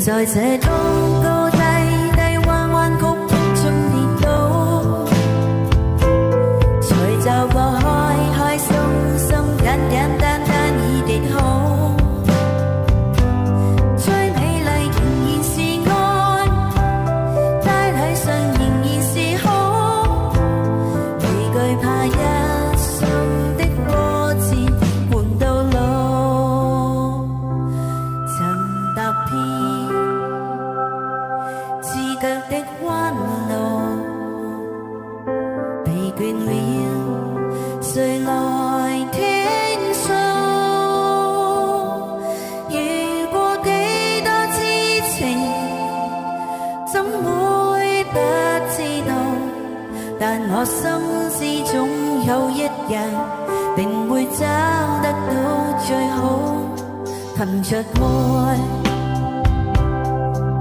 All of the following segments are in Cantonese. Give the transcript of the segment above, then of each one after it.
在這高高低低彎彎曲曲中跌倒，才走過開開心心簡簡單單已極好，最美麗仍然是愛，帶禮上仍然是好，未懼怕一生的波折換到老，曾踏遍自腳的彎路，疲倦了誰來傾訴？遇過幾多痴情，怎會不知道？但我心知總有一日定會找得到最好，憑着愛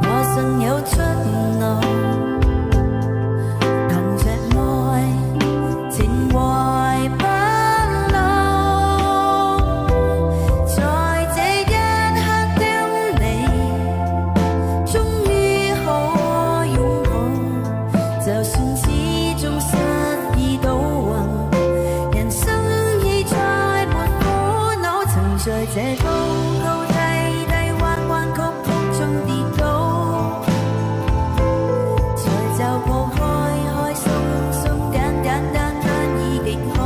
我曾有出路，憑着愛情懷不老，在這一刻的你終於可擁抱，就算始終失意倒運，人生已再沒苦惱，曾在這高高低低彎彎曲曲中跌倒，才走過開開心心簡簡單單已極好，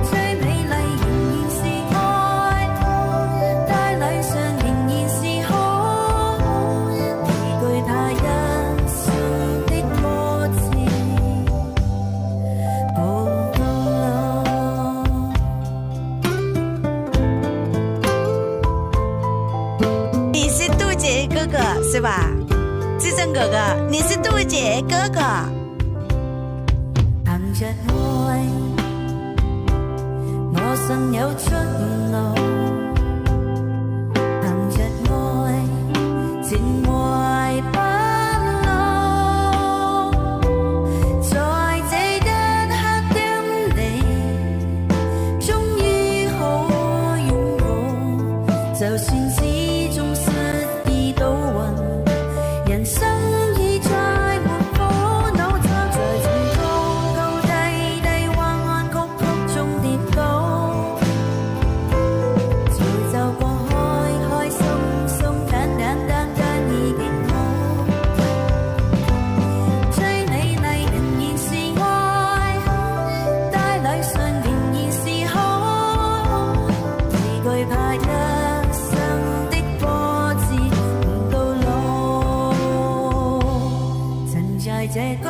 最美麗仍然是愛，帶禮上仍然是好，未懼怕一生的波折步到老。你是杜杰哥哥是吧？志正哥哥，你是杜杰哥哥。憑着愛，我曾有出路，憑着愛，情懷不老，在這一刻的你，終於可擁抱，就算始終失意倒運，人生已再沒苦惱，站在這高高低低彎彎曲曲中跌倒，才走過開開心心簡簡單單已極好，最美麗仍然是愛，帶禮上仍然是好，未懼怕一生的波折換到老，曾在這高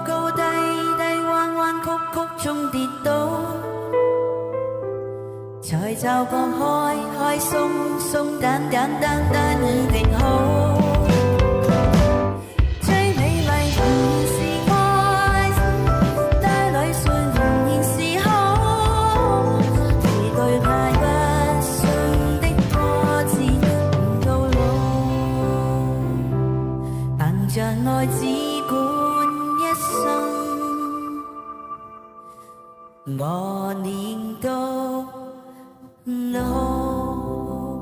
高低低彎彎曲曲中跌倒，才走過開開心心簡簡單單已極好，最美麗仍然是愛，帶禮上仍然是好，未懼怕一生的波折換到老，憑着愛只管一生，我年到老。